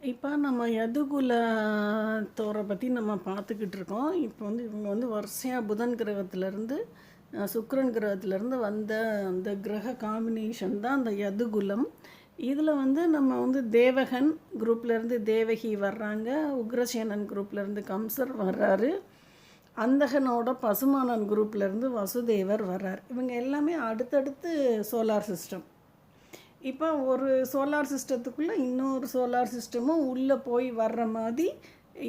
இப்போ நம்ம யதுகுலத்தோரை பற்றி நம்ம பார்த்துக்கிட்டு இருக்கோம். இப்போ இவங்க வரிசையாக புதன் கிரகத்திலேருந்து சுக்கிரன் கிரகத்திலேருந்து வந்த அந்த கிரக காம்பினேஷன் தான் அந்த யதுகுலம். இதில் நம்ம தேவகன் குரூப்லேருந்து தேவகி வர்றாங்க, உக்ரசேனன் குரூப்லேருந்து கம்சர் வர்றாரு, அந்தகனோட பசுமானன் குரூப்லேருந்து வசுதேவர் வர்றார். இவங்க எல்லாமே அடுத்தடுத்து சோலார் சிஸ்டம். இப்போ ஒரு சோலார் சிஸ்டத்துக்குள்ளே இன்னொரு சோலார் சிஸ்டமும் உள்ளே போய் வர்ற மாதிரி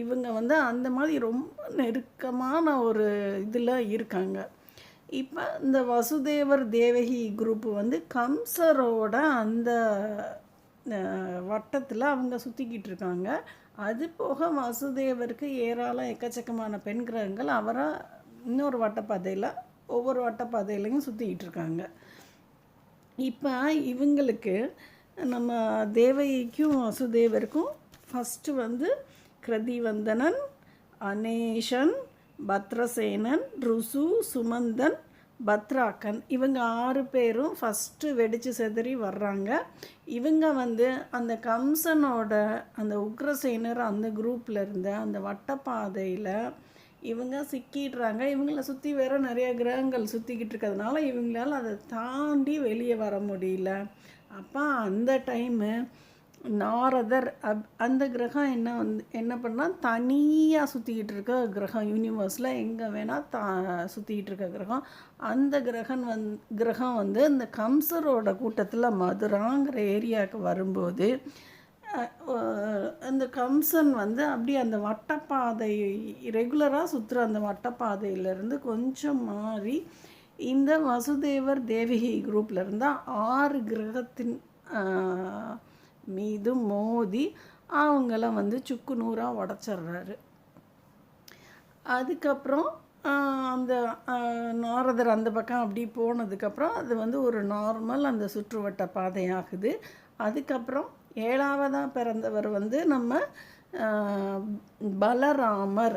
இவங்க அந்த மாதிரி ரொம்ப நெருக்கமான ஒரு இதில் இருக்காங்க. இப்போ இந்த வசுதேவர் தேவகி குரூப்பு கம்சரோட அந்த வட்டத்தில் அவங்க சுற்றிக்கிட்டு இருக்காங்க. அது போக வசுதேவருக்கு ஏராளம் எக்கச்சக்கமான பெண் கிரகங்கள் அவரை இன்னொரு வட்டப்பாதையில் ஒவ்வொரு வட்டப்பாதையிலையும் சுற்றிக்கிட்டு இருக்காங்க. இப்போ இவங்களுக்கு நம்ம தேவகிக்கும் வசுதேவருக்கும் ஃபஸ்ட்டு கிருதிவந்தனன், அனேஷன், பத்ரசேனன், ருசு, சுமந்தன், பத்ராக்கன் இவங்க 6 பேரும் ஃபஸ்ட்டு வெடித்து செதறி வர்றாங்க. இவங்க அந்த கம்சனோட அந்த உக்ரசேனர் அந்த குரூப்பில் இருந்த அந்த வட்டப்பாதையில் இவங்க சிக்கிடுறாங்க. இவங்கள சுற்றி வேறு நிறைய கிரகங்கள் சுற்றிக்கிட்டு இருக்கிறதுனால இவங்களால் அதை தாண்டி வெளியே வர முடியல. அப்போ அந்த டைமு நாரதர் அந்த கிரகம் என்ன பண்ணால் தனியாக சுற்றிக்கிட்டு இருக்க கிரகம், யூனிவர்ஸில் எங்கே வேணால் சுற்றிக்கிட்டு இருக்க கிரகம். அந்த கிரகம் இந்த கம்சரோட கூட்டத்தில் மதுராங்கிற ஏரியாவுக்கு வரும்போது அந்த கம்சன் அப்படியே அந்த வட்டப்பாதை ரெகுலராக சுற்றுற அந்த வட்டப்பாதையிலேருந்து கொஞ்சம் மாறி இந்த வசுதேவர் தேவகி குரூப்பில் இருந்தால் 6 கிரகத்தின் மீது மோதி அவங்கள சுக்கு நூறாக உடச்சிட்றாரு. அதுக்கப்புறம் அந்த நாரதர் அந்த பக்கம் அப்படி போனதுக்கப்புறம் அது ஒரு நார்மல் அந்த சுற்றுவட்ட பாதையாகுது. அதுக்கப்புறம் 7ஆவதாக பிறந்தவர் நம்ம பலராமர்.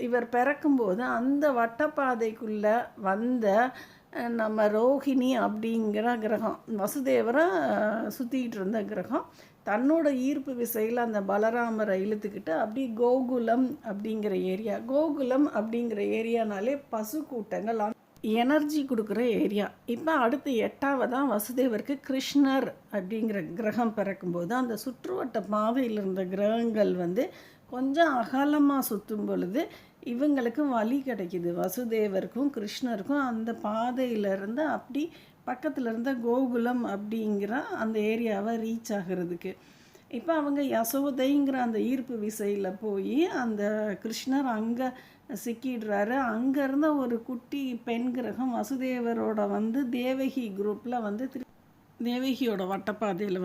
இவர் பிறக்கும்போது அந்த வட்டப்பாதைக்குள்ளே வந்த நம்ம ரோஹிணி அப்படிங்கிற கிரகம், வசுதேவரை சுற்றிக்கிட்டு இருந்த கிரகம், தன்னோட ஈர்ப்பு விசையில் அந்த பலராமரை இழுத்துக்கிட்டு அப்படி கோகுலம் அப்படிங்கிற ஏரியானாலே பசு கூட்டங்கள் எனர்ஜி கொடுக்குற ஏரியா. இப்போ அடுத்து 8ஆவதாக வசுதேவருக்கு கிருஷ்ணர் அப்படிங்கிற கிரகம் பிறக்கும்போது அந்த சுற்றுவட்ட பாதையில் இருந்த கிரகங்கள் கொஞ்சம் அகலமாக சுற்றும் பொழுது இவங்களுக்கு வழி கிடைக்கிது. வசுதேவருக்கும் கிருஷ்ணருக்கும் அந்த பாதையிலேருந்து அப்படி பக்கத்தில் இருந்த கோகுலம் அப்படிங்கிற அந்த ஏரியாவை ரீச் ஆகிறதுக்கு. இப்போ அவங்க யசோதைங்கிற அந்த ஈர்ப்பு விசையில் போய் அந்த கிருஷ்ணர் அங்கே சிக்கிடுறாரு. அங்கேருந்த ஒரு குட்டி பெண் கிரகம் வசுதேவரோட தேவகி குரூப்பில் தேவகியோட வட்டப்பாதையில்